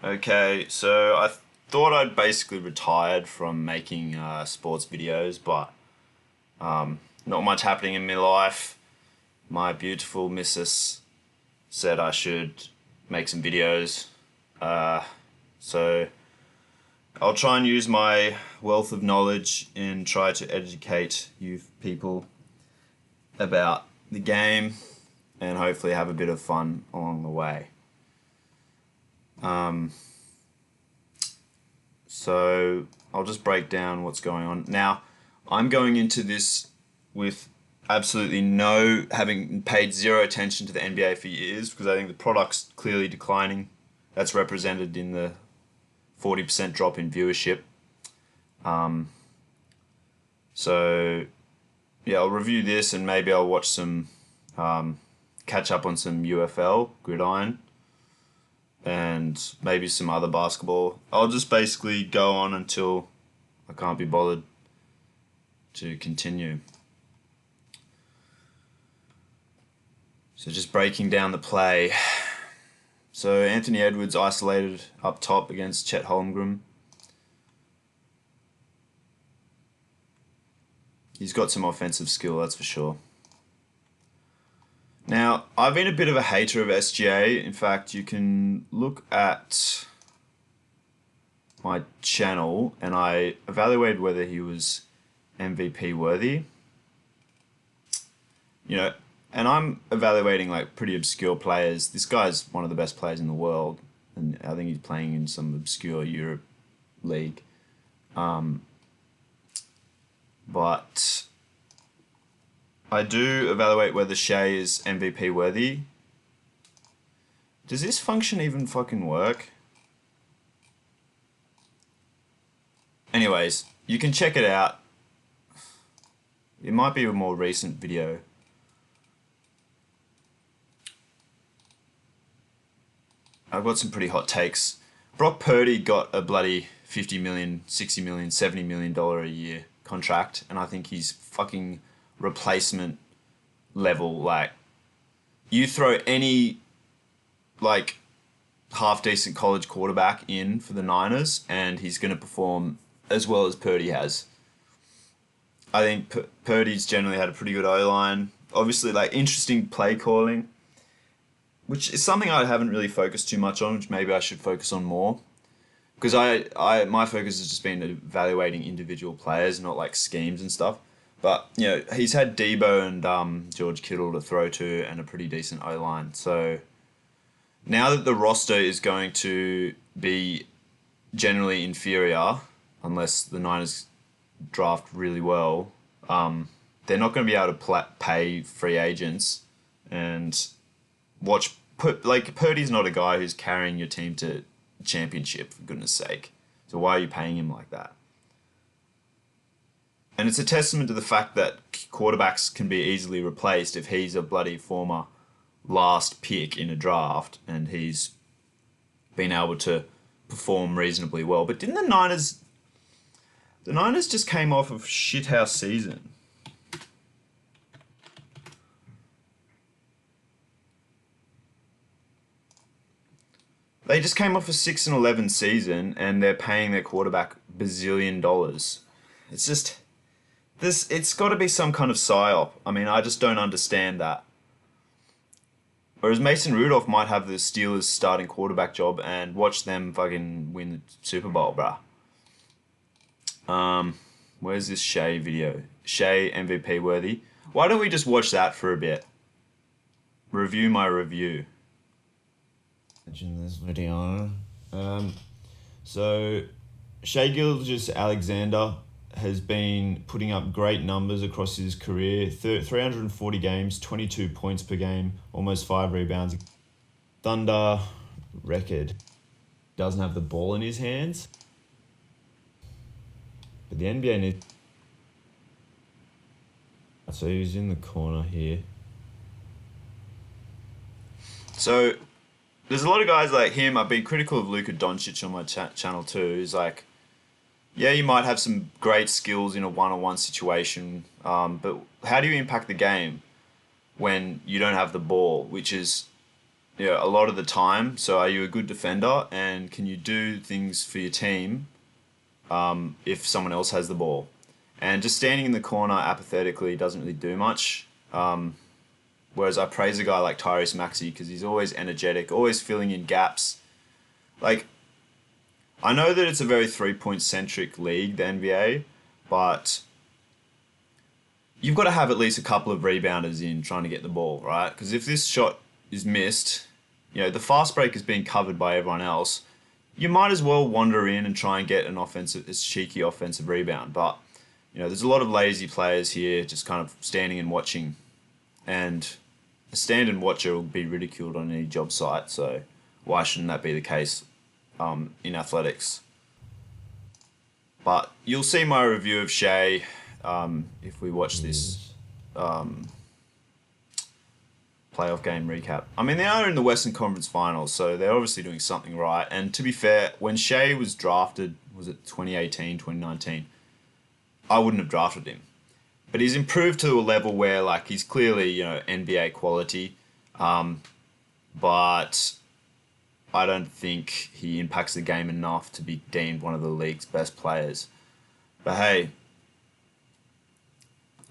Okay, so I thought I'd basically retired from making sports videos, but not much happening in my life. My beautiful missus said I should make some videos. So I'll try and use my wealth of knowledge and try to educate you people about the game and hopefully have a bit of fun along the way. So I'll just break down what's going on. Now, I'm going into this with absolutely having paid zero attention to the NBA for years because I think the product's clearly declining. That's represented in the 40% drop in viewership. So, yeah, I'll review this and maybe I'll watch some, catch up on some UFL, Gridiron, and maybe some other basketball. I'll just basically go on until I can't be bothered to continue. So just breaking down the play. So Anthony Edwards isolated up top against Chet Holmgren. He's got some offensive skill, that's for sure. Now, I've been a bit of a hater of SGA. In fact, you can look at my channel and I evaluated whether he was MVP worthy. And I'm evaluating like pretty obscure players. This guy's one of the best players in the world, and I think he's playing in some obscure Europe league. But I do evaluate whether Shai is MVP worthy. Does this function even fucking work? Anyways, you can check it out. It might be a more recent video. I've got some pretty hot takes. Brock Purdy got a bloody $50 million, $60 million, $70 million a year contract, and I think he's fucking replacement level. Like, you throw any like half decent college quarterback in for the Niners and he's going to perform as well as Purdy has. I think Purdy's generally had a pretty good O-line. Obviously, like, interesting play calling, which is something I haven't really focused too much on, which maybe I should focus on more. Because my focus has just been evaluating individual players, not like schemes and stuff. But, he's had Debo and George Kittle to throw to and a pretty decent O-line. So now that the roster is going to be generally inferior, unless the Niners draft really well, they're not going to be able to pay free agents and Purdy's not a guy who's carrying your team to championship, for goodness sake. So why are you paying him like that? And it's a testament to the fact that quarterbacks can be easily replaced if he's a bloody former last pick in a draft and he's been able to perform reasonably well. But didn't the Niners just came off of shithouse season? They just came off a 6-11 season and they're paying their quarterback bazillion dollars. It's just it's got to be some kind of psyop. I mean, I just don't understand that. Whereas Mason Rudolph might have the Steelers starting quarterback job and watch them fucking win the Super Bowl, bruh. Where's this Shai video? Shai MVP worthy. Why don't we just watch that for a bit? Review my review. In this video. So Shai Gilgeous-ALexander has been putting up great numbers across his career. 340 games, 22 points per game, almost 5 rebounds. Thunder record. Doesn't have the ball in his hands. But the NBA needs... So he's in the corner here. So there's a lot of guys like him. I've been critical of Luka Doncic on my channel too. He's like, yeah, you might have some great skills in a one-on-one situation, but how do you impact the game when you don't have the ball, which is a lot of the time. So are you a good defender, and can you do things for your team if someone else has the ball? And just standing in the corner apathetically doesn't really do much. Whereas I praise a guy like Tyrese Maxey because he's always energetic, always filling in gaps. Like, I know that it's a very 3-point centric league, the NBA, but you've got to have at least a couple of rebounders in trying to get the ball, right? Because if this shot is missed, the fast break is being covered by everyone else. You might as well wander in and try and get a cheeky offensive rebound. But, there's a lot of lazy players here just kind of standing and watching. And a stand and watcher will be ridiculed on any job site. So why shouldn't that be the case in athletics? But you'll see my review of Shai if we watch this playoff game recap. I mean, they are in the Western Conference Finals, so they're obviously doing something right. And to be fair, when Shai was drafted, was it 2018, 2019? I wouldn't have drafted him. But he's improved to a level where, like, he's clearly, NBA quality. But I don't think he impacts the game enough to be deemed one of the league's best players. But hey,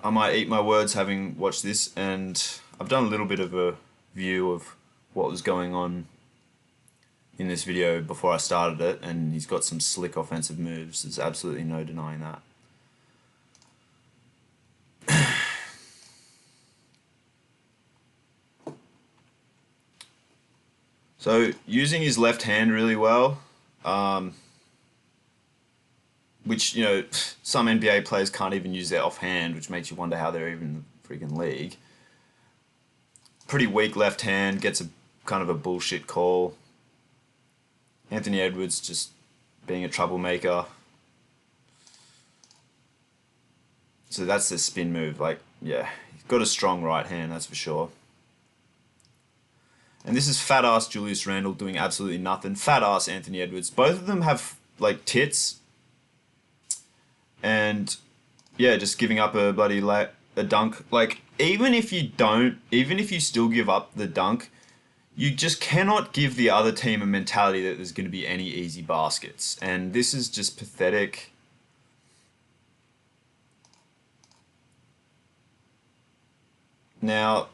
I might eat my words having watched this, and I've done a little bit of a view of what was going on in this video before I started it, and he's got some slick offensive moves. There's absolutely no denying that. So using his left hand really well, which, some NBA players can't even use their offhand, which makes you wonder how they're even in the freaking league. Pretty weak left hand, gets a kind of a bullshit call. Anthony Edwards just being a troublemaker. So that's the spin move. He's got a strong right hand, that's for sure. And this is fat ass Julius Randle doing absolutely nothing. Fat ass Anthony Edwards. Both of them have tits. And just giving up a bloody a dunk. Even if you still give up the dunk, you just cannot give the other team a mentality that there's going to be any easy baskets. And this is just pathetic. Now,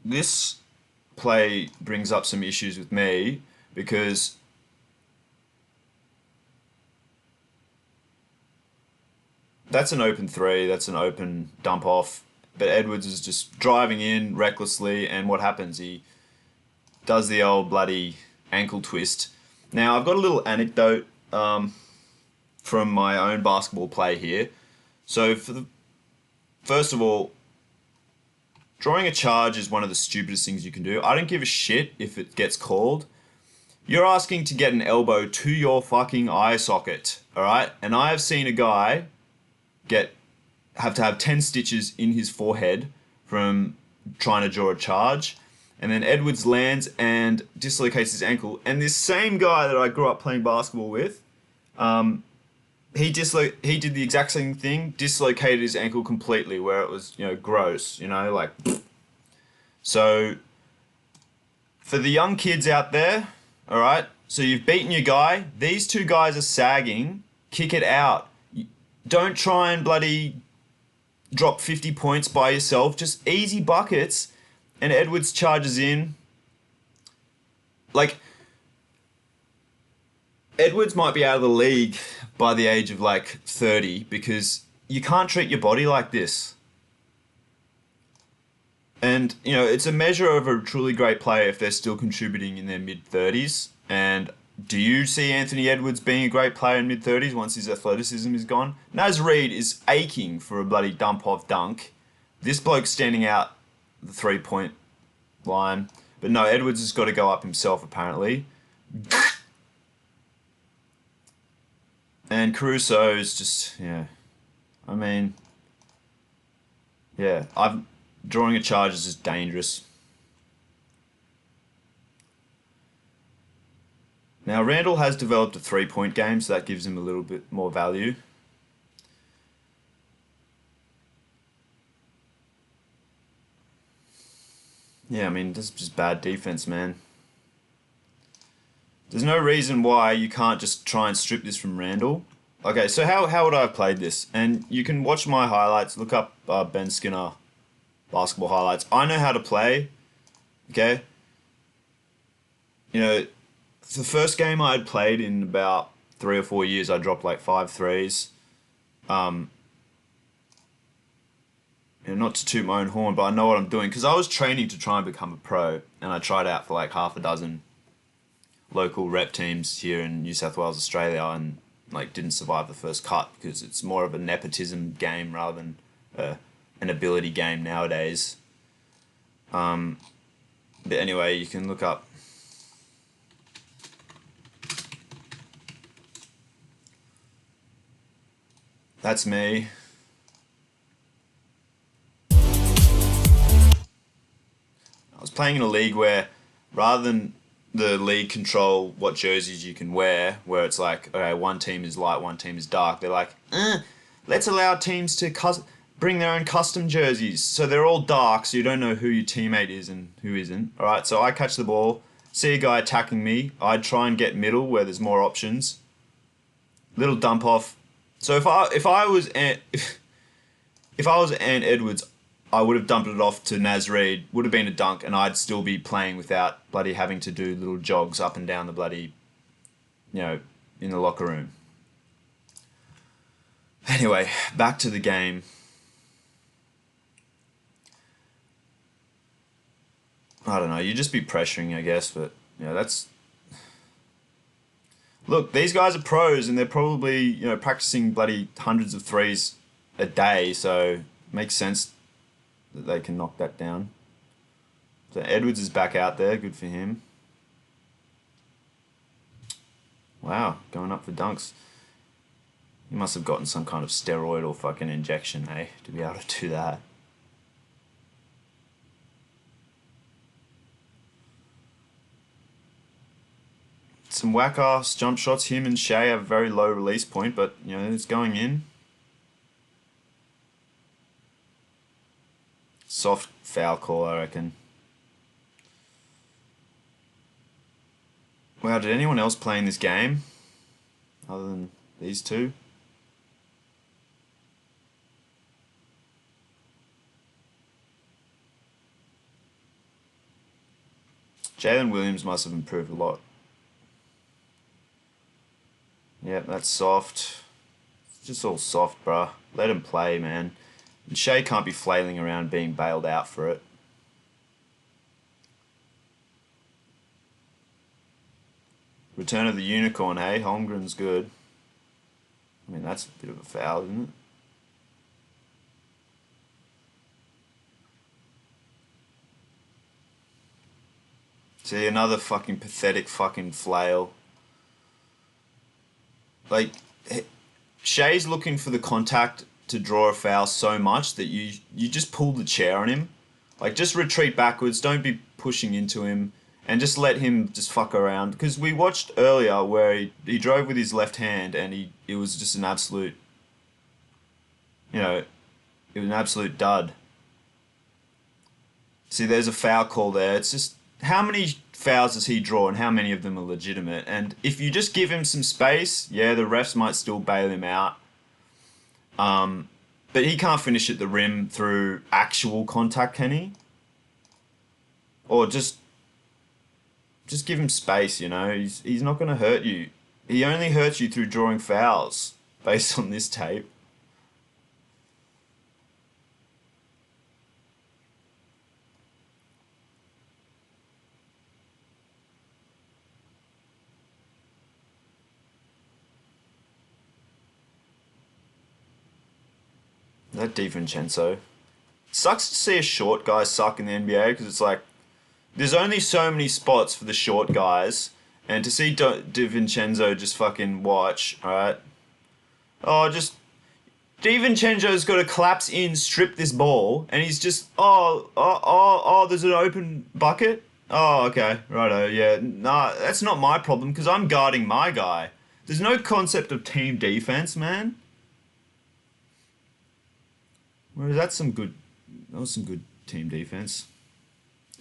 this play brings up some issues with me because that's an open three, that's an open dump off, but Edwards is just driving in recklessly, and what happens? He does the old bloody ankle twist. Now, I've got a little anecdote from my own basketball play here. So, first of all, drawing a charge is one of the stupidest things you can do. I don't give a shit if it gets called. You're asking to get an elbow to your fucking eye socket, alright? And I have seen a guy have to have 10 stitches in his forehead from trying to draw a charge. And then Edwards lands and dislocates his ankle. And this same guy that I grew up playing basketball with, he did the exact same thing, dislocated his ankle completely, where it was, gross, So, for the young kids out there, all right, so you've beaten your guy. These two guys are sagging. Kick it out. Don't try and bloody drop 50 points by yourself. Just easy buckets. And Edwards charges in. Edwards might be out of the league by the age of 30 because you can't treat your body like this. And, it's a measure of a truly great player if they're still contributing in their mid-30s. And do you see Anthony Edwards being a great player in mid-30s once his athleticism is gone? Naz Reid is aching for a bloody dump-off dunk. This bloke's standing out the 3-point line. But no, Edwards has got to go up himself, apparently. And Caruso's just, drawing a charge is just dangerous. Now, Randle has developed a 3-point game, so that gives him a little bit more value. Yeah, this is just bad defense, man. There's no reason why you can't just try and strip this from Randall. Okay, so how would I have played this? And you can watch my highlights. Look up Ben Skinner basketball highlights. I know how to play. Okay. You know, the first game I had played in about 3 or 4 years, I dropped like 5 threes. Um, not to toot my own horn, but I know what I'm doing because I was training to try and become a pro, and I tried out for like half a dozen local rep teams here in New South Wales, Australia, and like didn't survive the first cut because it's more of a nepotism game rather than an ability game nowadays. But anyway, you can look up. That's me. I was playing in a league where rather than the league control what jerseys you can wear, where it's like, okay, one team is light, one team is dark. They're like, let's allow teams to bring their own custom jerseys. So they're all dark, so you don't know who your teammate is and who isn't. All right, so I catch the ball, see a guy attacking me. I'd try and get middle where there's more options. Little dump off. So if I was Ant Edwards, I would have dumped it off to Naz Reid, would have been a dunk, and I'd still be playing without bloody having to do little jogs up and down the bloody, in the locker room. Anyway, back to the game. I don't know, you just be pressuring, I guess, but, that's... Look, these guys are pros, and they're probably, practicing bloody hundreds of threes a day, so it makes sense that they can knock that down. So Edwards is back out there. Good for him. Wow, going up for dunks. He must have gotten some kind of steroid or fucking injection, eh, to be able to do that. Some whack-ass jump shots. Him and Shai have a very low release point, but, it's going in. Soft foul call, I reckon. Wow, did anyone else play in this game other than these two? Jalen Williams must have improved a lot. Yep, that's soft. It's just all soft, bruh. Let him play, man. And Shai can't be flailing around being bailed out for it. Return of the Unicorn, hey? Holmgren's good. I mean, that's a bit of a foul, isn't it? See, another fucking pathetic fucking flail. Like, Shai's looking for the contact to draw a foul so much that you just pull the chair on him. Like, just retreat backwards, don't be pushing into him, and just let him just fuck around. Because we watched earlier where he drove with his left hand and it was just an absolute, it was an absolute dud. See, there's a foul call there. It's just, how many fouls does he draw and how many of them are legitimate? And if you just give him some space, yeah, the refs might still bail him out. But he can't finish at the rim through actual contact, can he? Or just give him space, He's not going to hurt you. He only hurts you through drawing fouls, based on this tape. That DiVincenzo. Sucks to see a short guy suck in the NBA because it's like, there's only so many spots for the short guys, and to see DiVincenzo just fucking watch, alright? Oh, just... DiVincenzo's got to collapse in, strip this ball, and he's just, there's an open bucket? Oh, okay, righto, yeah. Nah, that's not my problem, because I'm guarding my guy. There's no concept of team defense, man. Whereas that was some good team defense.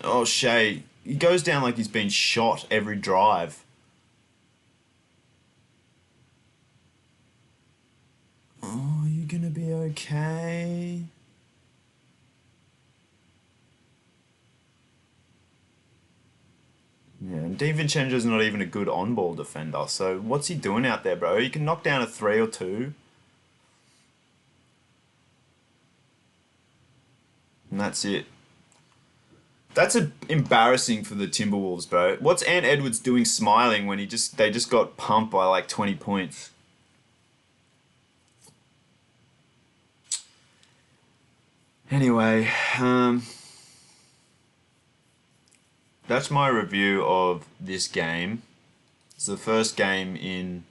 Oh, Shai, he goes down like he's been shot every drive. okay. Yeah, and DiVincenzo's not even a good on-ball defender, so what's he doing out there, bro? He can knock down a 3 or 2, and that's it. That's embarrassing for the Timberwolves, bro. What's Ant Edwards doing smiling when they just got pumped by like 20 points? Anyway, that's my review of this game. It's the first game in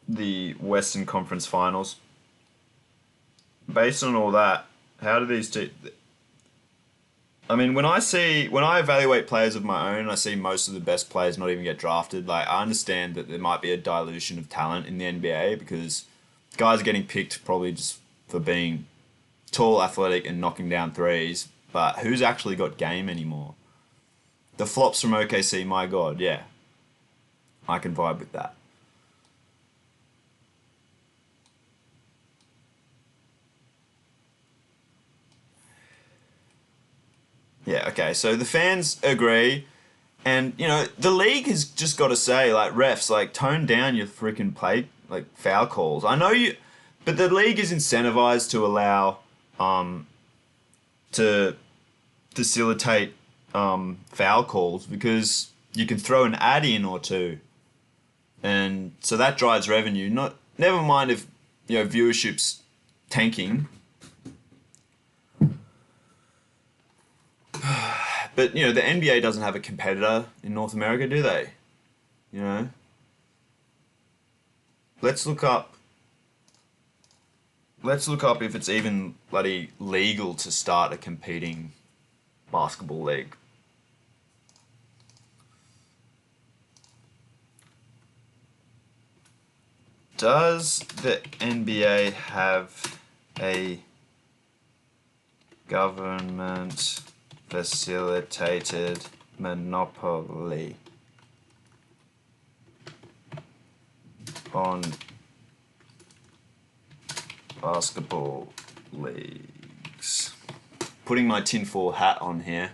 the Western Conference Finals. Based on all that, how do these two? I mean, when I evaluate players of my own, I see most of the best players not even get drafted. Like, I understand that there might be a dilution of talent in the NBA because guys are getting picked probably just for being tall, athletic, and knocking down threes. But who's actually got game anymore? The flops from OKC, my God, yeah, I can vibe with that. Yeah, okay. So the fans agree, and the league has just got to say, like, refs, like, tone down your freaking play, like, foul calls. I know you, but the league is incentivized to allow, to facilitate foul calls because you can throw an ad in or two, and so that drives revenue. Not never mind if viewership's tanking. But the NBA doesn't have a competitor in North America, do they? You know. Let's look up. Let's look up if it's even bloody legal to start a competing basketball league. Does the NBA have a government facilitated monopoly on basketball leagues? Putting my tinfoil hat on here.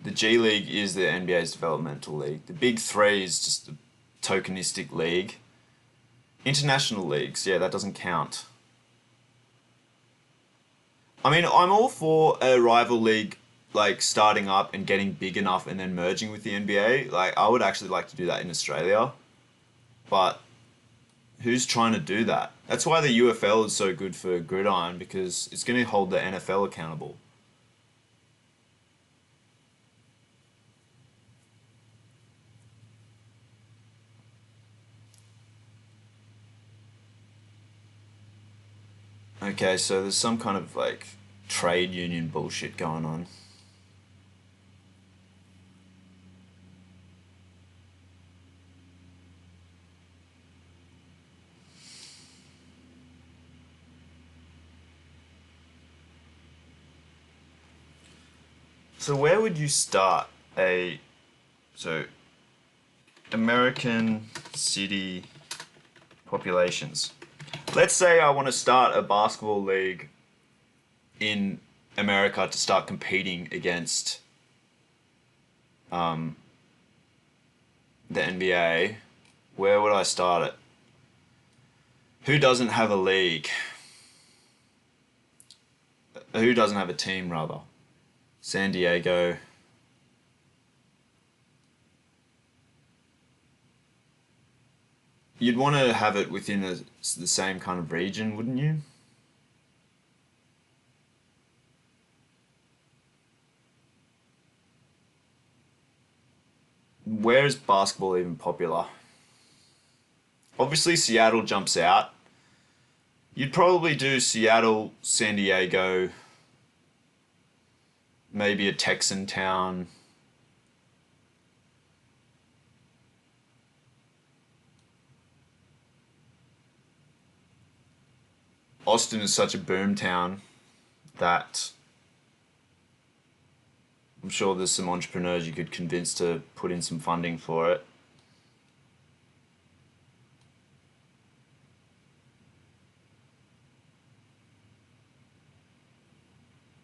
The G League is the NBA's developmental league. The Big Three is just a tokenistic league. International leagues, yeah, that doesn't count. I mean, I'm all for a rival league like starting up and getting big enough and then merging with the NBA. Like, I would actually like to do that in Australia, but who's trying to do that? That's why the UFL is so good for gridiron because it's going to hold the NFL accountable. Okay, so there's some kind of like trade union bullshit going on. So where would you start so American city populations? Let's say I want to start a basketball league in America to start competing against the NBA. Where would I start it? Who doesn't have a league? Who doesn't have a team, rather? San Diego. You'd want to have it within the same kind of region, wouldn't you? Where is basketball even popular? Obviously, Seattle jumps out. You'd probably do Seattle, San Diego, maybe a Texan town. Austin is such a boom town. that I'm sure there's some entrepreneurs you could convince to put in some funding for it.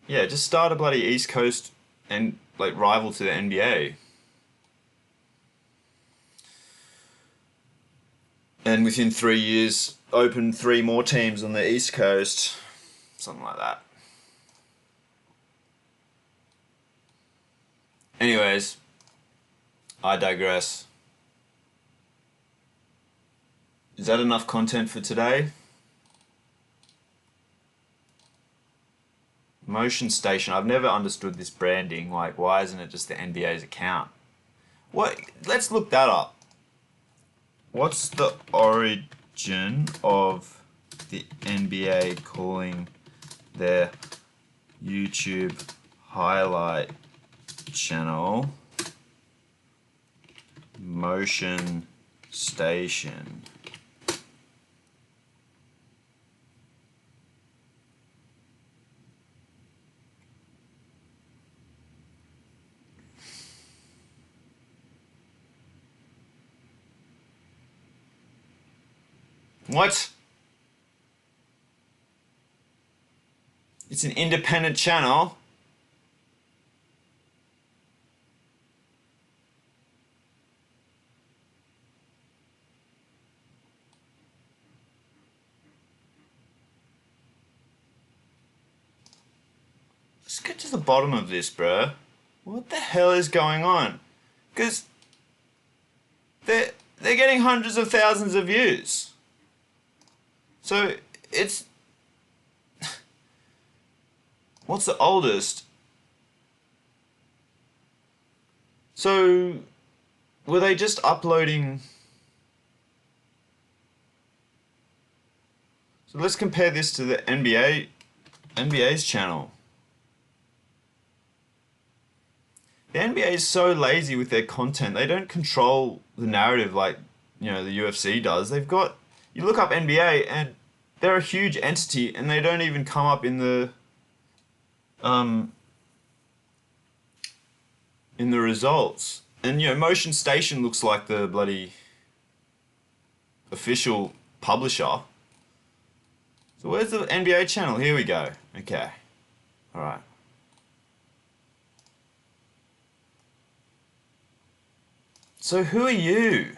Yeah, just start a bloody East Coast and like rival to the NBA. And within 3 years, open 3 more teams on the East Coast. Something like that. Anyways, I digress. Is that enough content for today? Motion Station. I've never understood this branding. Like, why isn't it just the NBA's account? What? Let's look that up. What's the origin of the NBA calling their YouTube highlight channel Motion Station? What? It's an independent channel. Let's get to the bottom of this, bruh. What the hell is going on? Because they're getting hundreds of thousands of views. So it's... What's the oldest? So were they just uploading... So let's compare this to the NBA's channel. The NBA is so lazy with their content. They don't control the narrative like, the UFC does. They've got... You look up NBA and they're a huge entity and they don't even come up in the results. And Motion Station looks like the bloody official publisher. So where's the NBA channel? Here we go. Okay. Alright. So who are you?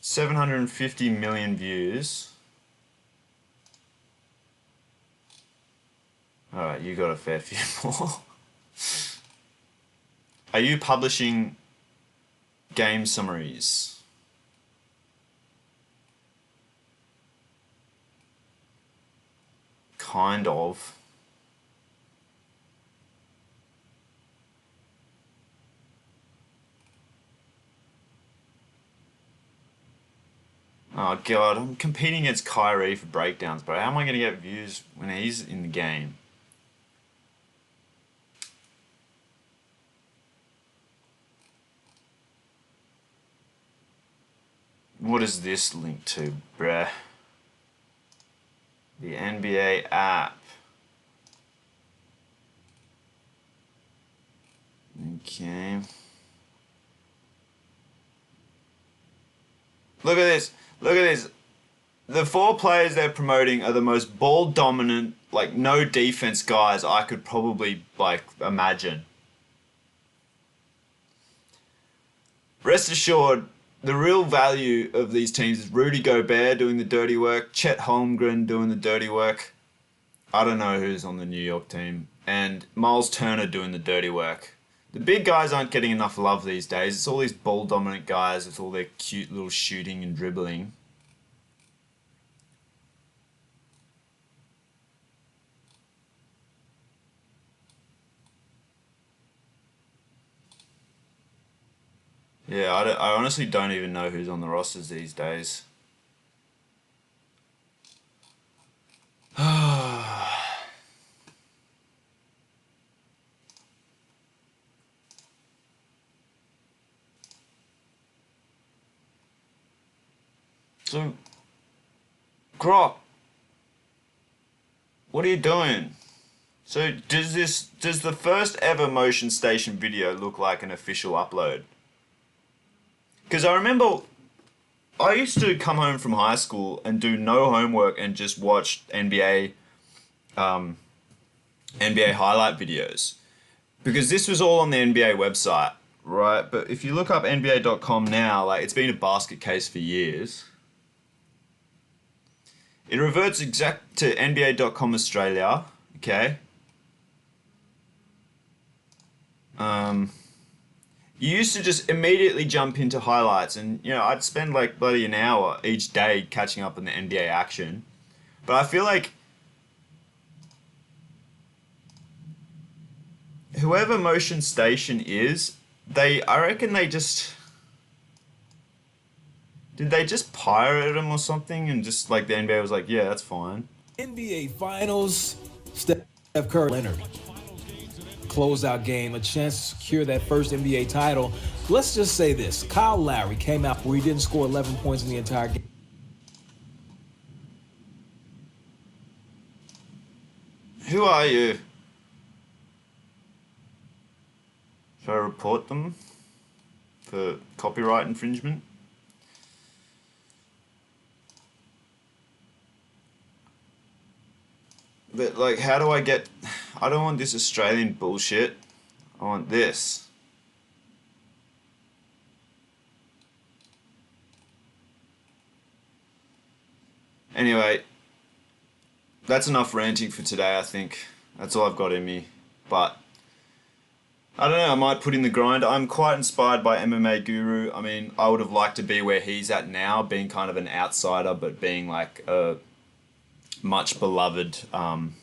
750 million views. Alright, you got a fair few more. Are you publishing game summaries? Kind of. Oh god, I'm competing against Kyrie for breakdowns, bro. How am I going to get views when he's in the game? What is this link to, bruh? The NBA app. Okay. Look at this. Look at this. The 4 players they're promoting are the most ball dominant, like no defense guys I could probably imagine. Rest assured, the real value of these teams is Rudy Gobert doing the dirty work, Chet Holmgren doing the dirty work. I don't know who's on the New York team, and Miles Turner doing the dirty work. The big guys aren't getting enough love these days. It's all these ball-dominant guys with all their cute little shooting and dribbling. Yeah, I honestly don't even know who's on the rosters these days. So, Grok, What are you doing? So does the first ever Motion Station video look like an official upload? Because I remember I used to come home from high school and do no homework and just watch NBA highlight videos. Because this was all on the NBA website, right? But if you look up NBA.com now, like it's been a basket case for years. It reverts exact to NBA.com Australia, okay? You used to just immediately jump into highlights, and I'd spend like bloody an hour each day catching up on the NBA action. But I feel like whoever Motion Station is, I reckon they just did they just pirate them or something, and just like the NBA was like, yeah, that's fine. NBA Finals, Steph Curry, Leonard. Closeout game, a chance to secure that first NBA title. Let's just say this. Kyle Lowry came out where he didn't score 11 points in the entire game. Who are you? Should I report them for copyright infringement? But like, how do I get... I don't want this Australian bullshit. I want this. Anyway, that's enough ranting for today, I think. That's all I've got in me. But I don't know, I might put in the grind. I'm quite inspired by MMA Guru. I mean, I would have liked to be where he's at now, being kind of an outsider, but being like a much beloved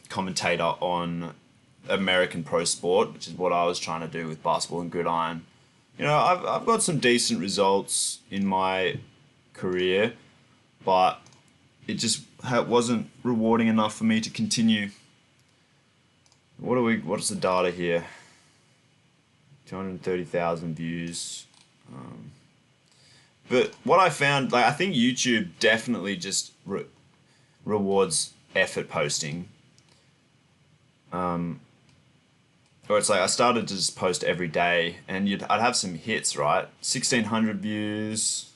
commentator on American pro sport, which is what I was trying to do with Basketball and Gridiron. I've got some decent results in my career, but it just wasn't rewarding enough for me to continue. What's the data here? 230,000 views. But what I found, like, I think YouTube definitely just rewards effort posting. Or it's like I started to just post every day, and I'd have some hits, right? 1,600 views,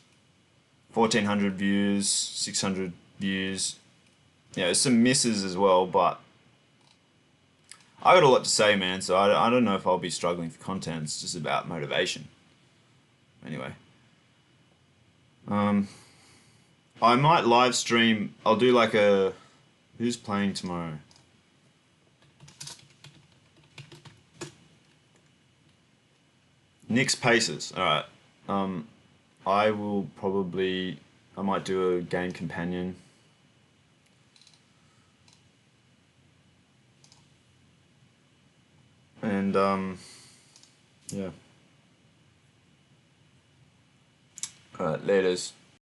1,400 views, 600 views. Some misses as well, but I got a lot to say, man, so I don't know if I'll be struggling for content. It's just about motivation. Anyway. I might live stream. I'll do like a... Who's playing tomorrow? Knicks Pacers. Alright. I might do a game companion. And, yeah. Alright, laters.